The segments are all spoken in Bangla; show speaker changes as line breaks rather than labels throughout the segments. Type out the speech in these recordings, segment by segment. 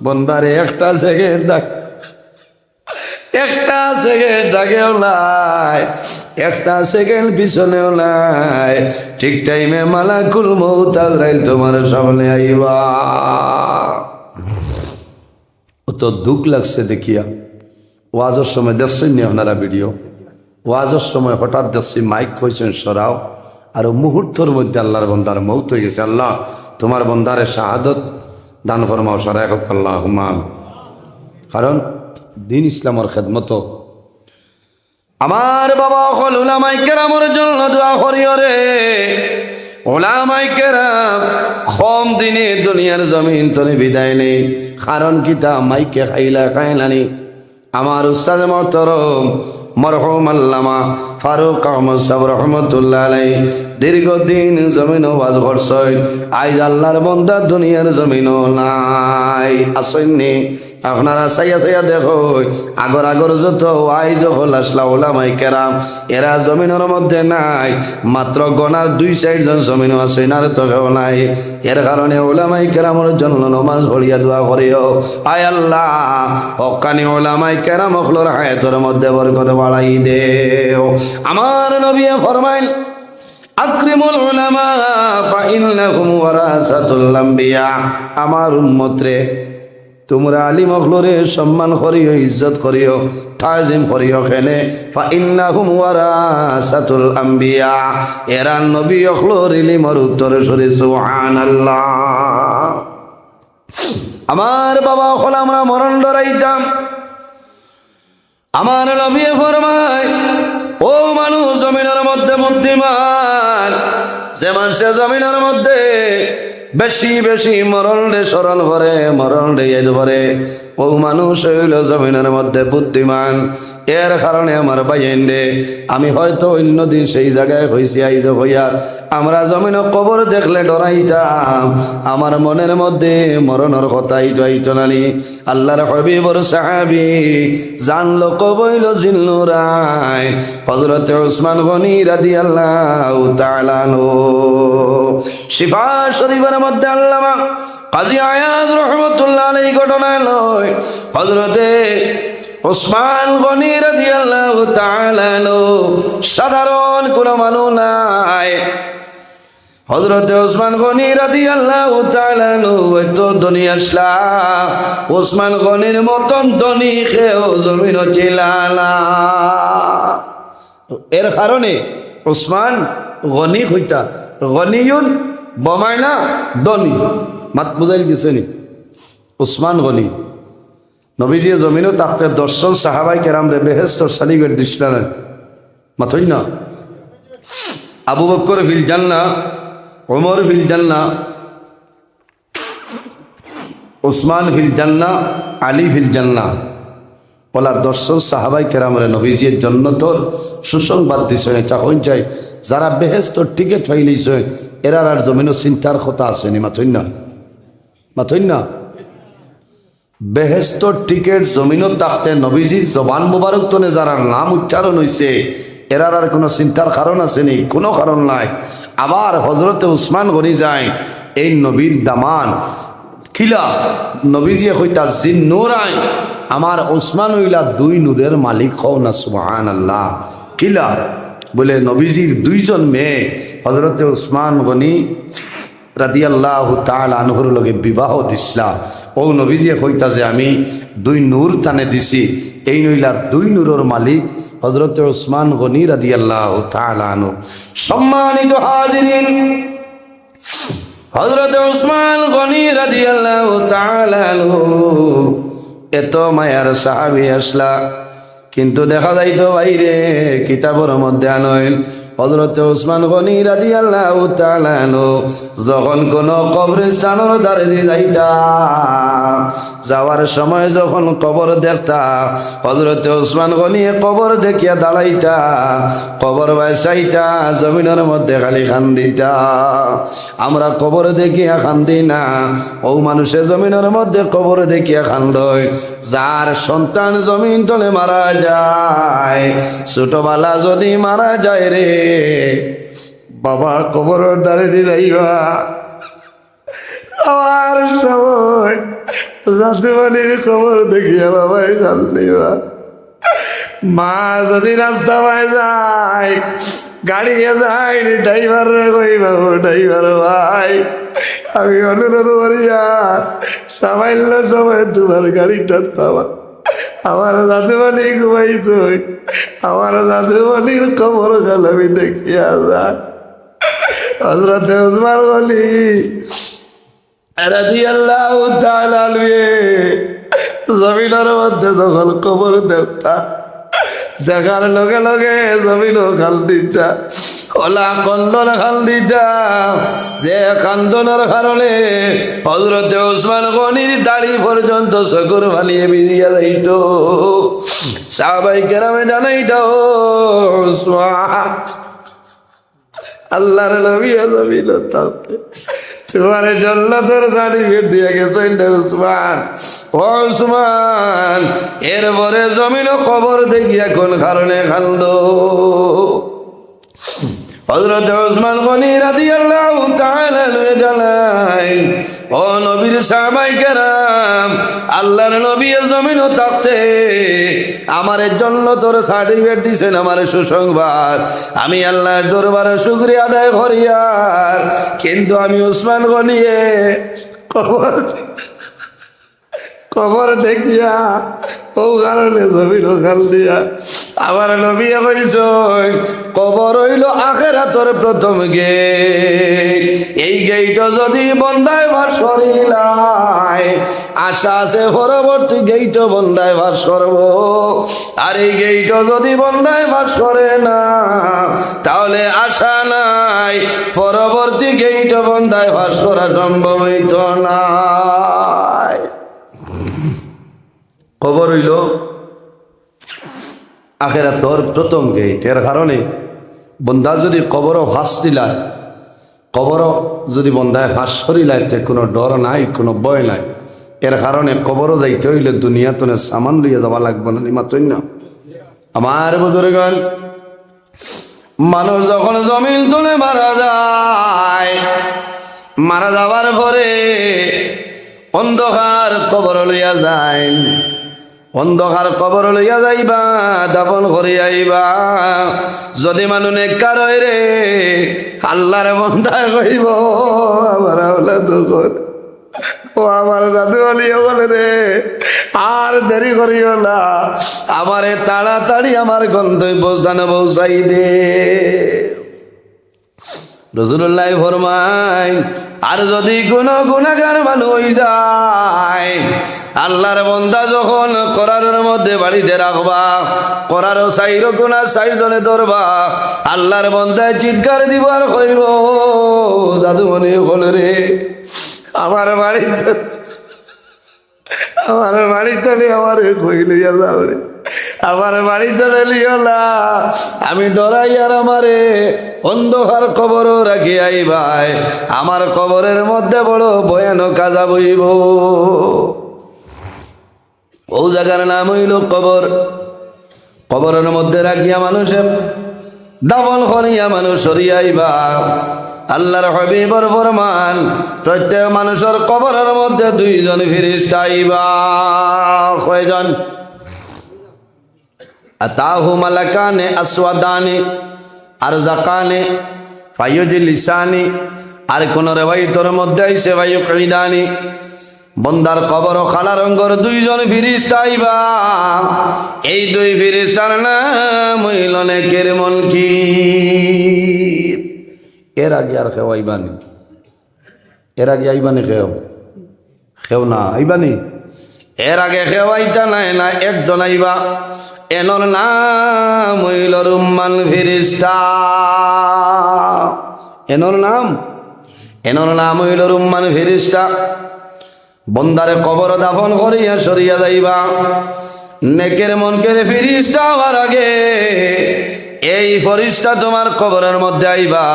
বন্দারে একটা সেকেন্ড আগেও নাই, একটা সেকেন্ড পিছনেও নাই। ঠিক টাইমে মালাকুল মউত আজরাইল তোমার সামনে আইবা। তো দুঃখ লাগছে দেখিয়া। ওয়াজের সময় দেখছেন নি আপনারা ভিডিও? ওয়াজের সময় হঠাৎ দেখছি মাইক কইছেন সরাও, আর মুহূর্তের মধ্যে আল্লাহর বন্দার মউত হয়ে গেছে। আল্লাহ তোমার বন্দারে শাহাদত দান ফরমাও, সরাই হোক আল্লাহুম্মা। কারণ দিন ইসলামের খেদমত। আমার বাবা হল উলামায়ে কেরামের জন্য দোয়া করিও রে। উলামায়ে কেরাম কম দিনে দুনিয়ার জমিন তলে বিদায় নেই। কারণ কিতা মাইকে খাইলানি। আমার উস্তাদ মোহতরম মরহুম আল্লামা ফারুক আহমদ সাহেব রহমতুল্লাহ আলাইহি দীর্ঘদিন জমিন ওয়াজ করছেন। আজ আল্লাহর বান্দা দুনিয়ার জমিনও নাই, আসেননি। আপনারা চাইয়া দেখো, আগর যত ওয়াইজ হল আসলা উলামায়ে কেরাম এরা জমিনের মধ্যে নাই। মাত্র গনার 2-4 জন জমিনও আছে, আর তো কেউ নাই। এর কারণে উলামায়ে কেরামের জন্য নামাজ পড়িয়া দোয়া করিও, আয় আল্লাহ হক্কানি উলামায়ে কেরাম হলর হায়াতের মধ্যে বরকত বাড়াই দেও। আমার নবী ফরমাইল, আকরিমুল উলামা ফা ইন্নাহুম ওয়ারাসাতুল আম্বিয়া। আমার উম্মত রে, তোমরা আলিম হলরে সম্মান করিও, ইজ্জত করিও, তাজিম করিও। কেনে? ফা ইন্নাহুম ওয়ারাসাতুল আম্বিয়া, এরা নবী হলর ইলমের উত্তরসূরি। সুবহানাল্লাহ। আমার বাবা হল আমরা মরণ ডরাইতাম। আমার নবী ফরমায়, ও মানুষ জমিনের মধ্যে বুদ্ধিমান, যে মানুষে জমিনের মধ্যে বেশি বেশি মরণ রে স্মরণ করে, মরণ রে ইয়াদ করে, ও মানুষ হইল জমিনের মধ্যে বুদ্ধিমান। এর কারণে আমার ভাইয়েন রে, আমি হয়তো অন্যদিন সেই জায়গায় হয়েছি আইজ হইয়া আমরা জমিন কবর দেখলে ডরাইতাম। আমার মনের মধ্যে মরণের কথা আইতো নানি। আল্লাহর হাবিবর সাহাবী জানলো কবইল জিন্নুরাই হযরতে উসমান গনি রাদিয়াল্লাহু তাআলা আনহু। শিফা শরীফের মধ্যে আল্লামা কাজী আয়াজ রহমাতুল্লাহ আলাইহি ঘটনা লয়, হযরতে উসমান গনি রাদিয়াল্লাহু তাআলা আনহু সাধারণ কোনো মানুষ নাই। হযরতে উসমান গনি রাদিয়াল্লাহু তাআলা আনহু তো দুনিয়া আসলা, উসমান গনির মতন ধনী কেউ জমিন ছিল না। এর কারণে উসমান গনি হইতা, গনিয়ুন বমাইনা ধনী, মাত বুঝাইল গেছে নি? উসমান গনি নবীজি জমিনও তাকতে দর্শন সাহাবাই কেরাম রে বেহেশতর সালিগের দিশলান মাথই না। আবু বকর ফিল জান্নাহ, ওমর ফিল জান্নাহ, উসমান ফিল জান্নাহ, আলী ফিল জান্নাহ। বলা দর্শন সাহাবাই কেরাম রে নবীজির জন্নতর সুসংবাদ দিছে। চাহন চাই যারা বেহেশতর টিকিট ফাইলিছে এরার আর জমিনও চিন্তার কথা আসেনি। মাথই না, মাথই না। বেহেশতর টিকিট জমিনও তাকতে নবীজির জবান মুবারক তনে যারা নাম উচ্চারণ হয়েছে এরার আর কোনো চিন্তার কারণ আসেনি, কোনো কারণ নাই। আবার হযরতে উসমান গনি যায় এই নবীর দামান খিলা নবীজি কইতা জিন নূরাই, আমার উসমান হইলা 2 নূরের মালিক হও না। সুবহানাল্লাহ। কিলা বলে নবীজির 2 জন মেয়ে হযরতে উসমান গনি রাদিয়াল্লাহু তাআলা আনহুর লগে বিবাহ দিছলা। ও নবীজি কইতা যে আমি 2 নূর তানে দিছি, এই নইলা 2 নূরের মালিক হযরতে উসমান গনি রাদিয়াল্লাহু তাআলা আনহু। সম্মানিত হাজিরিন, হযরতে উসমান গনি রাদিয়াল্লাহু তাআলা আনহু এত মায়ার সাহাবী আসলা, কিন্তু দেখা যাইতো বাইরে কিতাবের মধ্যে আনইল হযরতে উসমান গনি রাদিয়াল্লাহু তাআলা আনহু যখন কোন কবরস্থানের ধারে দিয়ে যাইতা, যাওয়ার সময় যখন কবর দেখতা হযরতে উসমান গনি কবর দেখিয়া দাঁড়াইতা, কবর বাইসাইতা, জমিনের মধ্যে খালি কান্দিতা। আমরা কবর দেখিয়া কান্দি না, ও মানুষে জমিনের মধ্যে কবর দেখিয়া কান্দয় যার সন্তান জমিন তলে মারা যায়। ছোটবেলা যদি মারা যায় রে বাবা, কবরের দ্বারে দিয়ে যাইবা, আমার সময় জাদুবালির খবর দেখিয়া বাবাই গাল দিবা। মা যদি রাস্তা পায় যায়, গাড়িয়ে যায়, ড্রাইভার কই বাবু, ড্রাইভার ভাই আমি অনুরোধ করিয়া সামান্য সময় তোমার গাড়িটা থামা, আমার জাদুবালি ঘুমাইছ, আমার জাদুবালির খবর গাল আমি দেখিয়া যায়। হযরতে উসমান গনি রাদিয়াল্লাহু তাআলা আনহু জমিনের মধ্যে যখন কবর দেবতা দেখার লগে লগে জমিনও খাল দিতা, ওলা কন্দন খাল দিতা, যে কান্দনের কারণে হযরতে উসমান গনির দাড়ি পর্যন্ত চকুর ভালিয়ে বেরিয়ে যাইত। সাহাবায়ে কেরামে জানাইত, উসমান আল্লাহর নবী জমিন থাকতে তোমার জান্নাতের সার্টিফিকেট দিয়ে গেছেন উসমান। ও উসমান, এরপরে জমিন কবর দেখিয়া কোন কারণে কান্দ? হযরত উসমান গনি রাদিয়াল্লাহু তাআলা জানাই, ও নবীর সাহাবায়ে কেরাম, আল্লাহর নবী জমিনও থাকতে আমার জন্য তোর সার্টিফিকেট দিছেন, আমার সুসংবাদ। আমি আল্লাহর দরবারে শুকরিয়া আদায় করি, আর কিন্তু আমি উসমান গনিয়ে কবর দেখিয়া ও কারণে জমিন খাল দিয়া আমার নবী কইছ, কবর হইল আখিরাতের প্রথম গেট। এই গেট যদি বন্দায় বাস করিলাই, আশা আছে পরবর্তী গেট বন্দায় বাস করব। আর এই গেট যদি বন্দায় বাস করে না, তাহলে আশা নাই পরবর্তী গেট বন্দায় বাস করা সম্ভব হইত না। কবর হইল আখিরাতের প্রথম গেট। এর কারণে বন্দা যদি কবরও ভাস দিলায়, কবরও যদি বন্দায় ভাস করিলায়, তে কোনো ডর নাই, কোনো ভয় নাই। এর কারণে কবরও যাইতে হইলে দুনিয়া তো সামান লইয়া যাওয়া লাগবে না, মাত্রই না। আমার বুজুর্গণ, মানুষ যখন জমিন তুলে মারা যায়, মারা যাওয়ার পরে অন্ধকার কবর লইয়া যায়, অন্ধকার কবর লইয়া যাইবা, দাপন করি আইবা। যদি মানুষ নেককার হয় রে, আল্লাহর বন্দায় কইব, আমার আওলাদ ও আমার জাদুওয়ালি বলে রে, আর দেরি করিও না, আমারে তাড়াতাড়ি আমার গন্তব্যস্থানে পৌঁছাই দে। রাসূলুল্লাহ ফরমায়, আর যদি কোনো গুনাহগার মানুষ হয়ে যায়, আল্লাহর বান্দা যখন করারের মধ্যে বাড়িতে রাখবা, করারও সাইর কোনা সাইজনে ধরবা, আল্লাহর বান্দায় চিৎকার দিব আর কইব, জাদুমণি বলে রে, আমার বাড়িতে আমার কই লইয়া যাও রে, আমার বাড়িতে লিও না, আমি ডরাই আর আমারে অন্ধকার কবরও রাখি আইবাই, আমার কবরের মধ্যে বড় ভয়ানক আযাব হইব। ও জায়গার নাম হইল কবর। কবরের মধ্যে রাখিয়া মানুষের দাফন করিয়া মানুষ সরিয়াইবা। আল্লাহর হাবিবর ফরমান, প্রত্যেক মানুষের কবরের মধ্যে দুইজন ফেরেশতা আইবা। কয়জন? আতাহু মালাকানে আসওয়াদানে আরজাকানে ফায়ুজলিসানি, আর কোন রিওয়ায়াতের মধ্যে আইছে ফায়ুকঈদানি। বন্দার কবর কালা রঙের দুইজন ফেরেশতা আইবা। এই দুই ফেরেশতার নাম হইল নেকের মুনকির। এর আগে আর কেউ আইবানি? এর আগে আইবানি কেউ? কেউ না আইবানি। এর আগে কেউ আইতা নাই, না একজন আইবা। এনর নাম হইল রুম্মান ফেরেশতা। এনর নাম হইল রুম্মান ফেরেশতা। বন্দারে কবর দাফন করিয়া সরিয়া যাইবা। নেকের মুনকির ফেরেশতা হওয়ার আগে এই ফেরেশতা তোমার কবরের মধ্যে আইবা।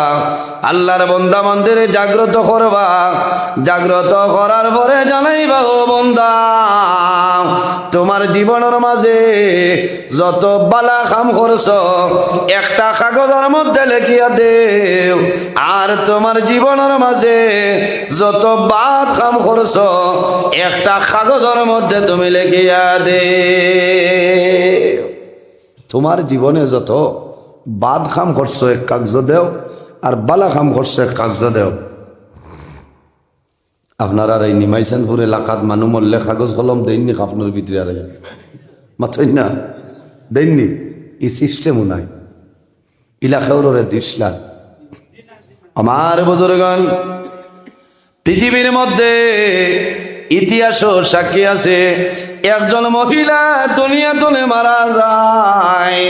আল্লাহর বান্দা মন্দিরে জাগ্রত করবা। জাগ্রত করার পরে জানাইবা, ও বান্দা তোমার জীবনের মাঝে যত বালা কাম করছ একটা কাগজের মধ্যে লিখিয়া দেও, আর তোমার জীবনের মাঝে যত বাদ কাম করছ একটা কাগজের মধ্যে তুমি লিখিয়া দেও। তোমার জীবনে যত বাদ কাম করছো এক কাগজ দেও, আর বালা কাম করছো এক কাগজ দেও। আপনারা এই নিমাইচানপুর এলাকাত মানুষ মরলে কাগজ কলম দেননি আপনার ভিতরে আর মাথই না দেননি, এই সিস্টেমও নাই এলাকার দিসলা। আমার বুজুর্গান, পৃথিবীর মধ্যে ইতিহাস সাক্ষী আছে, একজন মহিলা দুনিয়া তুলে মারা যায়,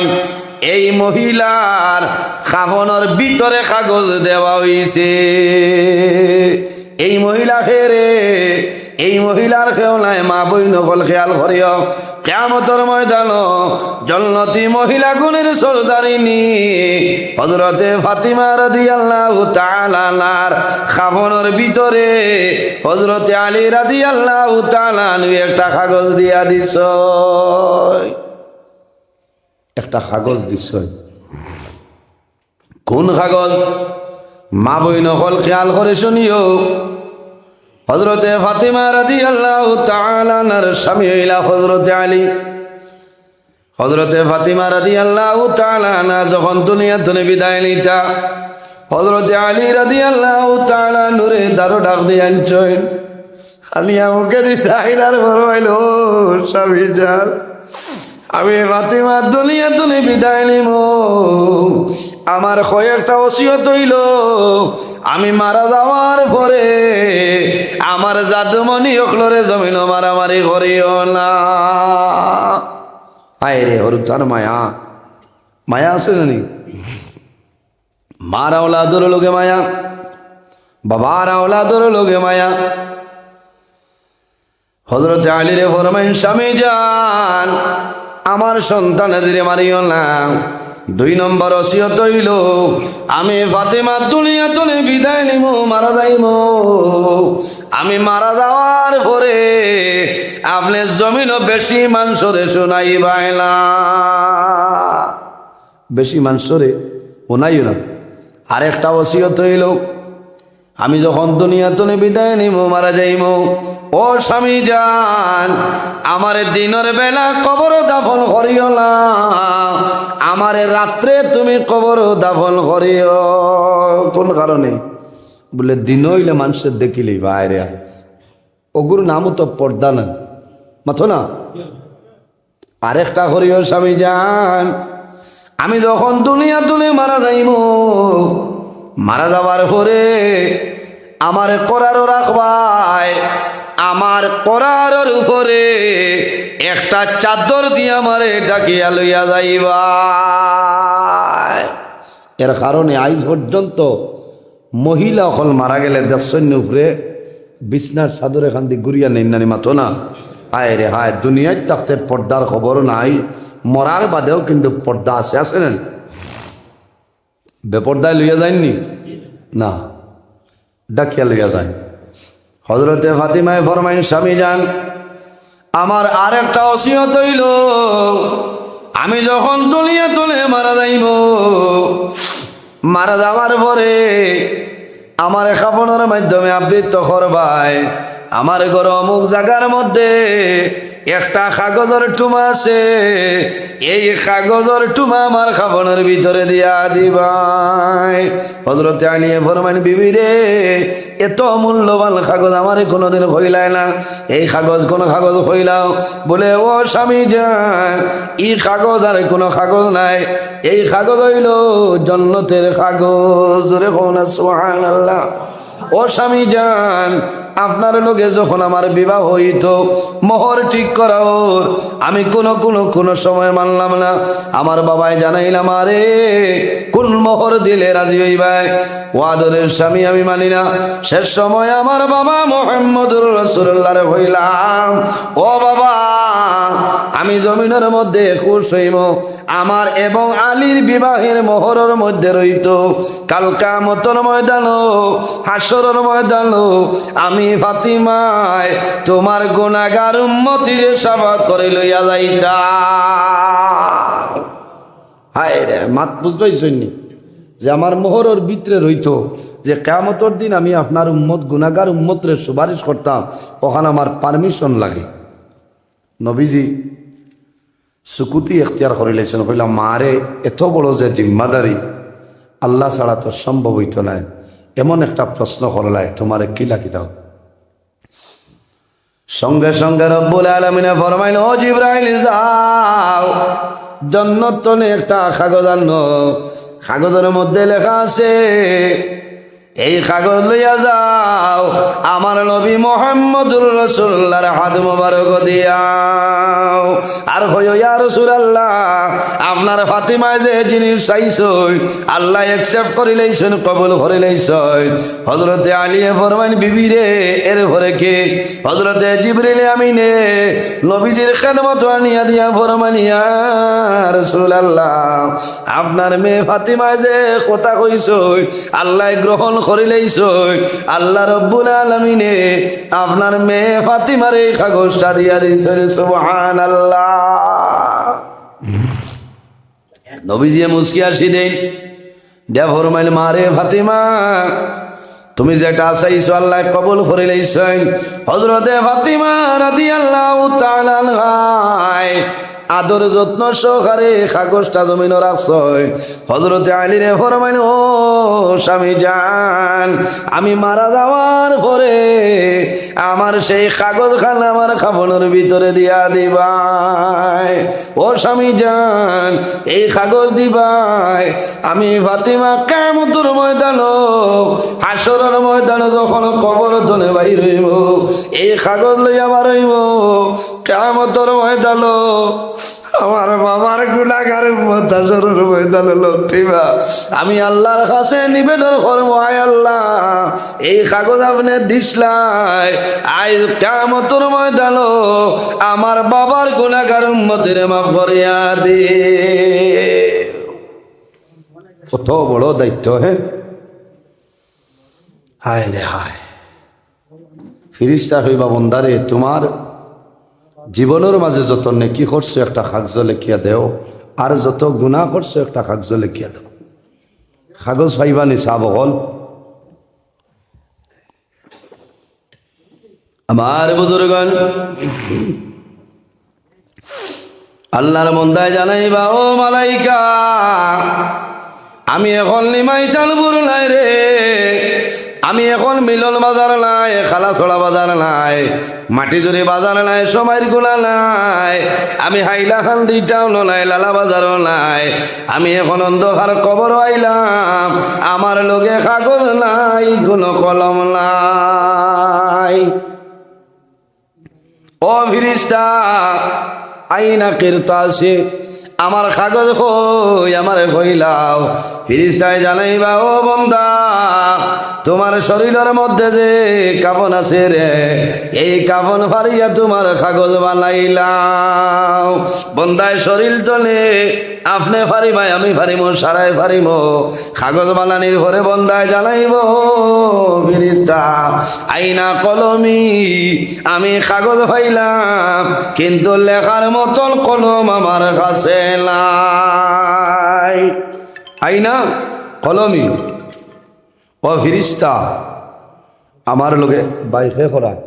এই মহিলার কাফনের ভিতরে কাগজ দেওয়া হয়েছে। এই মহিলা খেরে, এই মহিলার খেও নাই, মা বই নকল খেয়াল করিও, কিয়ামতের ময়দান জন্নতি মহিলা গুণের সরদারিনী হযরতে ফাতিমা রাদিয়াল্লাহু তাআলা আনহার কাফনের ভিতরে হযরতে আলী রাদিয়াল্লাহু তাআলা আনহু একটা কাগজ দিয়া দিছ, একটা কাগজ দিছ। কোন কাগজ? মা বই নকল খেয়াল করে শুনিও, হযরতে ফাতিমা রাদিয়াল্লাহু তাআলা আনহার স্বামী হইলা হযরতে আলী। হযরতে ফাতিমা রাদিয়াল্লাহু তাআলা আনহা যখন দুনিয়া থেকে বিদায় নিতা, হযরতে আলী রাদিয়াল্লাহু তাআলা নূরে দারো ডাক দিয়ে আনছেন, খালি আমাকে দিছাইলার বড় হইলো স্বামী যার, আমি ফাতিমা দুনিয়া থেকে বিদায় নিব, আমার কয়েকটা ওসিয়ত হইল, আমি মারা যাওয়ার পরে আমার জাদুমণি অখলরে জমিন মারামারি করিও না। আয় রে হরু তার মায়া, মায়া আছে নানি? মার আওলাদর লোকে মায়া, বাবার আওলাদর লোকে মায়া। হযরত আলী রে ফরমাইন, স্বামী জান আমার সন্তানের মারিও না। 2 নম্বর ওসিয়ত হইল, আমি ফাতিমা দুনিয়া থেকে বিদায় নিব, মারা যাইব, আমি মারা যাওয়ার পরে আপনি জমিন বেশি মানুষরে শোনাইবাই না, বেশি মানুষরে শোনাইও না। আরেকটা ওসিয়ত হইল, আমি যখন দুনিয়া থেকে বিদায় নিব, মারা যাইব, ও স্বামী জান আমার দিনের বেলা কবর দাফন করিও না, আমার রাত্রে তুমি কবর দাফন করিও। কোন কারণে? বলে দিন হইলে মানুষের দেখিলেই বাইরে ওগুর নামও তো পর্দা না, মাথো না। আরেকটা করিও স্বামী জান, আমি যখন দুনিয়া তুলে মারা যাইব, মারা যাওয়ার পরে আমার করারও রাখবাই, আমার করার উপরে একটা চাদর দিয়ে আমারে ডাকিয়া লইয়া যাইবা। এর কারণে আজ পর্যন্ত মহিলা অকল মারা গেলে দেখছেন উপরে বিছনার চাদর এখান দিয়ে ঘুরিয়া নেই নানি, মাথো না। হায় রে হায়, দুনিয়ায় থাকতে পর্দার খবর নাই, মরার বাদেও কিন্তু পর্দা আছে, আছে না? বেপর্দায় লইয়া যায়নি না, ডাকিয়া লইয়া যায়। হযরতে ফাতিমায়ে ফরমাইন, স্বামী জান আমার আরেকটা ওসিয়ত হইল, আমি যখন দুনিয়া তুলে মারা যাইব, মারা যাওয়ার পরে আমার কাফনের মাধ্যমে আবৃত্ত করবাই, আমার ঘর অমুক জায়গার মধ্যে একটা কাগজের টুমা আছে, এই কাগজের টুমা আমার কাফনের ভিতরে দিয়া দিবাই। হযরতে আলী ফরমাইন, বিবি রে এত মূল্যবান কাগজ আমারে কোনোদিন হইলাই না, এই কাগজ কোন কাগজ হইলাও? বলে ও স্বামী জান এই কাগজ আর কোনো কাগজ নাই, এই কাগজ হইল জান্নাতের কাগজ। জোরে কোন সুবহানাল্লাহ। ও স্বামী জান আপনার লোকে যখন আমার বিবাহ হইতো, মোহর ঠিক করাও আমি কোনো সময় মানলাম না, আমার বাবাই জানাইলাম আরে কোন মোহর দিলে রাজি হইবাই, ও আদরের স্বামী আমি মানি না। শেষ সময় আমার বাবা মুহাম্মদুর রাসূলুল্লাহ হইলাম, ও বাবা আমি জমিনের মধ্যে খুশ হইব আমার এবং আলীর বিবাহের মোহরের মধ্যে রইত কাল কিয়ামতের ময়দান হাসরের ময়দান আমি ফাতিমায় তোমার গুনাহগার উম্মতির শাফাত করে লইয়া যাইতা। হায় রে মাত বুঝবাইছনি যে আমার মোহরের ভিতরে রইত যে কিয়ামতের দিন আমি আপনার উম্মত গুনাহগার উম্মতরে সুপারিশ করতাম, ওখানে আমার পারমিশন লাগে। নবীজি সুকুতি এখতিয়ার করে লেছেন, কইলাম মারে এত বড় যে জিম্মাদারি আল্লাহ ছাড়া তো সম্ভব হইত না, এমন একটা প্রশ্ন করলায় তোমারে কি লাগি দাও। সঙ্গে সঙ্গে রব্বুল আলামিন ফরমাইল, ও জিবরাইল যাও জান্নাত তনে একটা কাগজ আনো, কাগজের মধ্যে লেখা আছে এই কাগজ লইয়া যাও আমার নবী মুহাম্মদুর রাসূলুল্লাহর হাত মোবারক দিয়াও আর কইও ইয়া রাসূলুল্লাহ আপনার ফাতিমায় যে জিনিস চাইছই আল্লাহ অ্যাকসেপ্ট করে লইছেন, কবুল করে লইছেন। হযরতে আলী ফরমান বিবি রে এর পরে কে? হযরতে জিবরিল আমিনে নবীজির খেদমত আনিয়া দিয়া ফরমান ইয়া রাসূলুল্লাহ আপনার মেয়ে ফাতিমায় যে কথা কইছই আল্লাহ গ্রহণ করে লইছই, আল্লাহ রব্বুল আলামিনে আপনার মেয়ে ফাতিমার এই কাগজটা দিয়া দিয়েছেন। সুবহানাল্লাহ। নবীজি মুস্কি হাসি দেন দেয়া ফরমাইল, মারে ফাতিমা তুমি যেটা চাইছো আল্লাহ কবুল করে লইছেন। হযরতে ফাতিমা রাদিয়াল্লাহু তাআলা আনহা আদর যত্ন সহকারে কাগজটা জমিনে রাখছই। হযরতে আলী রে ফরমাইল, ও স্বামী জান আমি মারা যাওয়ার পরে আমার সেই কাগজ খান আমার কাফনের ভিতরে দিয়া দিবাই। ও স্বামী জান এই কাগজ দিবাই আমি ফাতিমা কিয়ামতের ময়দান হাসরের ময়দান যখন কবর ধনে বাইর হইব এই কাগজ লইয়া বার হইব কিয়ামতের ময়দান আমার বাবার গুনাহগার উম্মত হাসরের ময়দানে লটিবা। আমি আল্লাহর কাছে নিবেদন করব, আয় আল্লাহ এই কাগজ আপনি দিছলাই আজ কিয়ামতের ময়দান আমার বাবার গুনাহগার উম্মতের মাফ করিয়া দে। কত বড় দায়িত্ব! হ্যাঁ হায় রে হায়। ফিরিস্তা হইবা বন্দারে তোমার জীবনের মাঝে যত নেকি করছো একটা কাগজ লেখিয়া দেও, আর যত গুনাহ করছো একটা কাগজ লেখিয়া দাও। কাগজ পাইবা নিছা বগল। আমার বুজুর্গণ আল্লাহর বন্দায় জানাইবা, ও মালাইকা আমি এখন নিমাইশাল বুরলাই রে, আমি এখন মিলন বাজার নাই, খালাছড়া বাজার নাই, মাটিজুরি বাজার নাই, সময়ের গুলা নাই, আমি হাইলাকান্দি টাউনও নাই, লালা বাজারও নাই, আমি এখন অন্ধকার কবর আইলাম, আমার লগে কাগজ নাই, কোনো কলম নাই। ও ফিরিস্তা আইনা কিরতাসে আমার কাগজ কই আমার কইলাও। ফিরিস্তায় জানাইবা, ও বান্দা তোমার শরীরের মধ্যে যে কাফন আছে রে এই কাফন ফারিয়া তোমার কাগজ বানাইলাম। বন্দায় শরীর তলে আপনি ফারিবাই আমি ফারিম সারাই ফারিম কাগজ বানানির পরে বন্দায় জানাইব, ফিরিস্তা আইনা কলমি আমি কাগজ পাইলাম কিন্তু লেখার মতন কলম আমার কাছে নাই। আইনা কলমি ও ফিরিস্তা আমার লোকে বাইকে করায়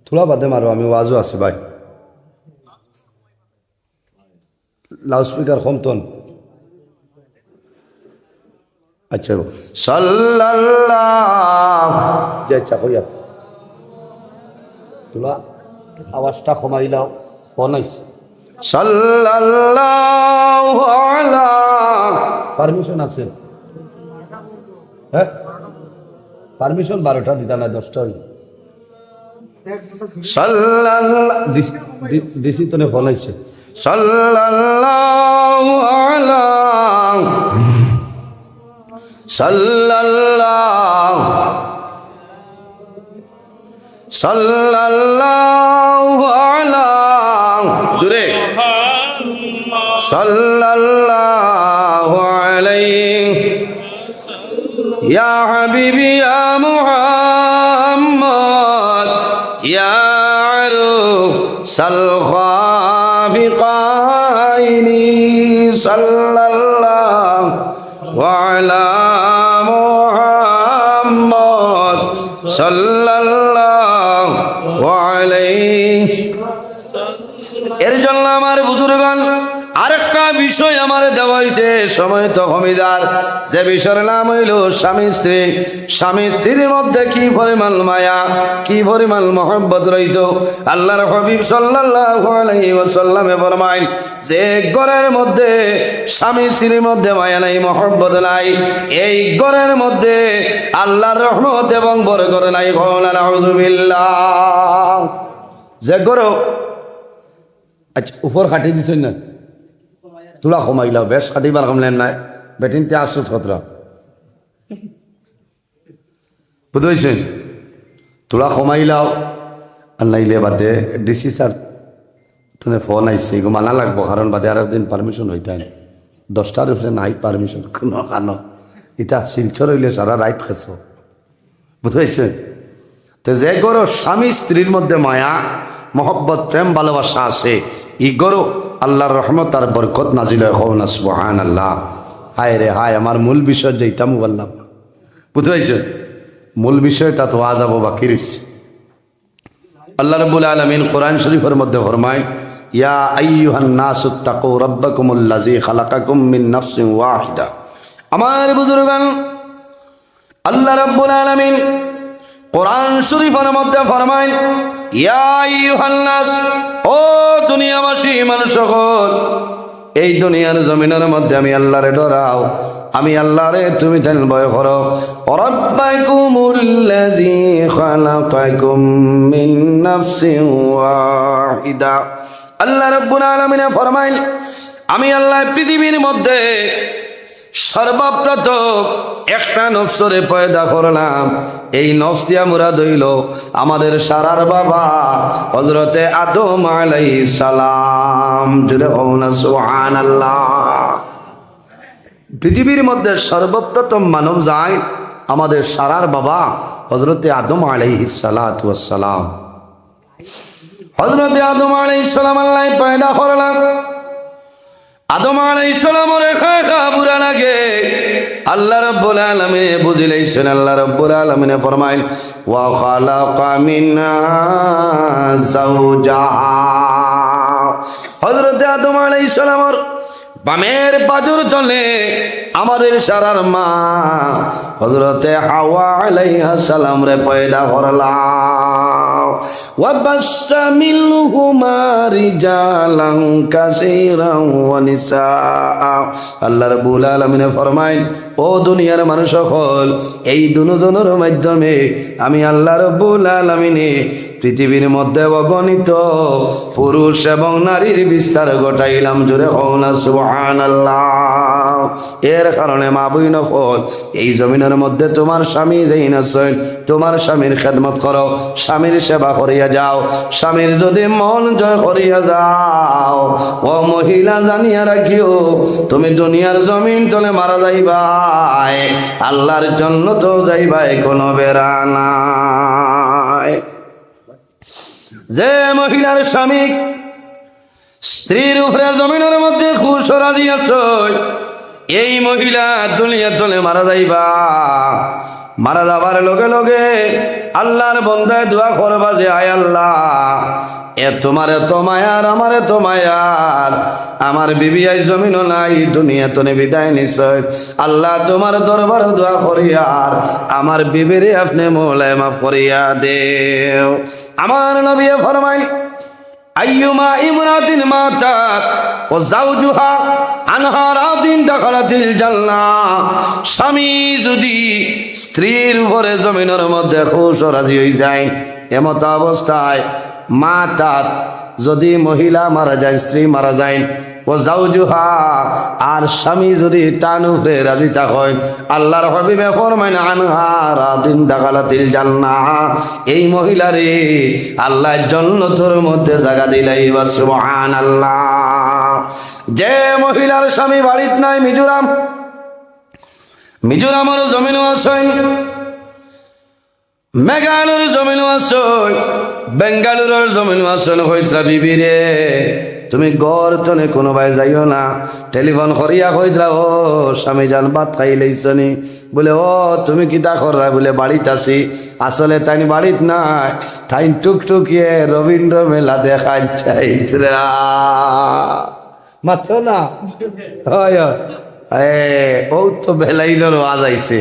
থোড়া বাদে মারো, আমি ওয়াজও আছে ভাই, লাউড স্পিকার কমতন। আচ্ছা সাল্লাল্লাহ যে ইচ্ছা করিয়া তোলা আওয়াজটা কমাই লাও। ফোনাইছে সাল্লাল্লাহু আলা পারমিশন আছে? হ্যাঁ পারমিশন 12টা দিতা না 10টা হই। সাল্লাল্লাহ ডিসি তনে ফোনাইছে সাল্লাল্লাহু আলা সাল্লাল্লাহু আলা সাল্লাল্লাহু আলাইহি ইয়া হাবিবি ইয়া মুহাম্মদ ইয়া আরুসাল খাফিকাইনি সাল্লাল্লাহু আলা মুহাম্মদ সাল্লাল্লাহু আলাইহি। এর জন্য আমার বুজুর্গণ আরেকটা বিষয় আমার দেওয়া হয়েছে, সময় তো কমিদার, যে বিষয়ের নাম হইল স্বামী স্ত্রী। স্বামী স্ত্রীর মধ্যে কি পরিমাণ মায়া, কি পরিমাণ মহব্বত রইত। আল্লাহর হাবিব সাল্লাল্লাহু আলাইহি ওয়াসাল্লামে ফরমায় যে ঘরের মধ্যে স্বামী স্ত্রীর মধ্যে মায়া নাই, মহব্বত নাই, এই ঘরের মধ্যে আল্লাহর রহমত এবং বরকত নাই। আউযুবিল্লাহ। যে ঘর আচ্ছা উপর খাটি দিছেন না, তোলা কমাইলাও, বেশ খাটিবার কমলেন নাই, বেটিনতে আসুত কতরা বুঝেছেন, তোলা কমাইলাও। আর নাইলে বাদে ডিসি স্যার তুমি ফোন আইসি, এগুলো মানা লাগবো, কারণ বাদে আর একদিন পারমিশন হইতাই 10টার উপরে নাই পারমিশন কোনো কারণ। এটা শিলচর হইলে সারা রাইত খেছ, বুঝেছেন। তো যে গরো স্বামী স্ত্রীর মধ্যে মায়া মহব্বত প্রেম ভালোবাসা আছে, ই গরো আল্লাহর রহমত আর বরকত নাজিল হয় না সুবহানাল্লাহ। হায় রে হায়, আমার মূল বিষয় যেইতাম বললাম, বুঝতে মূল বিষয়টা তো আজ আবো বাকি রয়েছে। আল্লাহ রাব্বুল আলামিন কোরআন শরীফের মধ্যে ফরমায় ইয়া আইয়ুহান নাসু তাকু রাব্বাকুমুল্লাযী খালাকাকুম মিন নাফসিন ওয়াহিদা। আমার বুজুর্গান, আল্লাহ রাব্বুল আলামিন কোরআন শরীফের মধ্যে ফরমায় ইয়া আইয়ুহান নাস, ও দুনিয়াবাসী মানুষ সকল, এই দুনিয়ার জমিনের মধ্যে আমি আল্লাহরে ডরাও, আমি আল্লাহরে তুমি তেন ভয় করো। রাব্বাকুমুল্লাযী খালাকাকুম মিন নাফসিন ওয়াহিদা। আল্লাহ রাব্বুল আলামিন ফরমায় আমি আল্লাহ পৃথিবীর মধ্যে সর্বপ্রথম একটা নফসরে পয়দা করলাম। এই নফস দিয়া মুরাদ হইল আমাদের সারার বাবা হযরতে আদম আলাইহিস সালাম। জুড়ে হও না সুবহানাল্লাহ। পৃথিবীর মধ্যে সর্বপ্রথম মানব যায় আমাদের সারার বাবা হযরতে আদম আলাইহিস সালাতু ওয়াস সালাম। হযরতে আদম আলাইহিস সালাম আল্লাহ পয়দা করলাম। আদম আলাইহিস সালামের খাখা বুড়া লাগে, আল্লাহ রাব্বুল আলামিন বুঝিলেছেন। আল্লাহ রাব্বুল আলামিন ফরমায় ওয়া খালাকা মিনহা যাওজাহা। হযরত আদম আলাইহিস সালামের বামের বাজুর চলে আমাদের সারার মা হযরতে হাওয়া আলাইহিস সালাম রে পয়দা করলাম। ওয়া বাসসা মিনহুমা রিজালান কাসীরান ওয়া নিসা। আল্লাহ রাব্বুল আলামিন ফরমায় ও দুনিয়ার মানুষ সকল, এই দুজনের মাধ্যমে আমি আল্লাহ রাব্বুল আলামিন পৃথিবীর মধ্যে অগণিত পুরুষ এবং নারীর বিস্তার ঘটাইলাম। জোরে হও না সুবহানাল্লাহ। এর কারণে মা বইন হল এই জমিনের মধ্যে তোমার স্বামী যেই নাছেন, তোমার স্বামীর খেদমত করো, স্বামীর সেবা করিয়া যাও। স্বামীর যদি মন জয় করিয়া যাও, ও মহিলা জানিয়া রাখিও তুমি দুনিয়ার জমিন তলে মারা যাইবাই, আল্লাহর জন্য তো যাইবাই, কোনো বেড়া নাই। যে মহিলার স্বামী স্ত্রীর উপরে জমিনের মধ্যে খুশ রাজি আছে, এই মহিলা দুনিয়া তলে মারা যাইবা। মারা যাবার লগে লগে আল্লাহর বন্দায় দোয়া করবা যে আয় আল্লাহ, এ তোমার এত মায়ার, আমার এত মায়ার, আমার বিবি আই জমিনও নাই, দুনিয়া তো বিদায় নিশ্চয়। আল্লাহ তোমার দরবার দোয়া করিয়ার আমার বিবিরে আপনি মৌলায় মাফ করিয়া দেও। আমার নবী ফরমাই আইয়ুমা ইমরাতিন মাতাত ও যাওজুহা আনহা রাদিন দাখালাতিল জান্নাহ। স্বামী যদি স্ত্রীর উপরে জমিনের মধ্যে খুশ রাজি হয়ে যায়, এমত অবস্থায় মাতাত যদি মহিলা মারা যায়, স্ত্রী মারা যায়, ও যাওজুহা আর স্বামী যদি তার উপরে রাজি থাকে, আল্লাহর হাবিবে ফরমায় আনহা রাদিন দাখালাতিল জান্নাহ, এই মহিলারে আল্লাহ জান্নাতের মধ্যে জায়গা দিলাই। সুবহানাল্লাহ। যে মহিলার স্বামী বাড়িত নাই, মিজোরামের জমিনও আছে, মেঘালয়ের জমিনও আছে, বেঙ্গালুরুর জমিনও আছে। হইত্রা বিবি রে, তুমি গড় তনে কোনোবাই যাইও না, টেলিফোন করিয়া কইত্রা, ও স্বামী জান ভাত খাই লইছনি? বলে ও তুমি কিতা কররা? বলে বাড়িত আছি। আসলে তাই বাড়িত নাই, তাই টুকটুকিয়ে রবীন্দ্র মেলা দেখা চাইত্রা মাত্র না। হয় ও তো বেলাইলের আওয়াজ আইছে।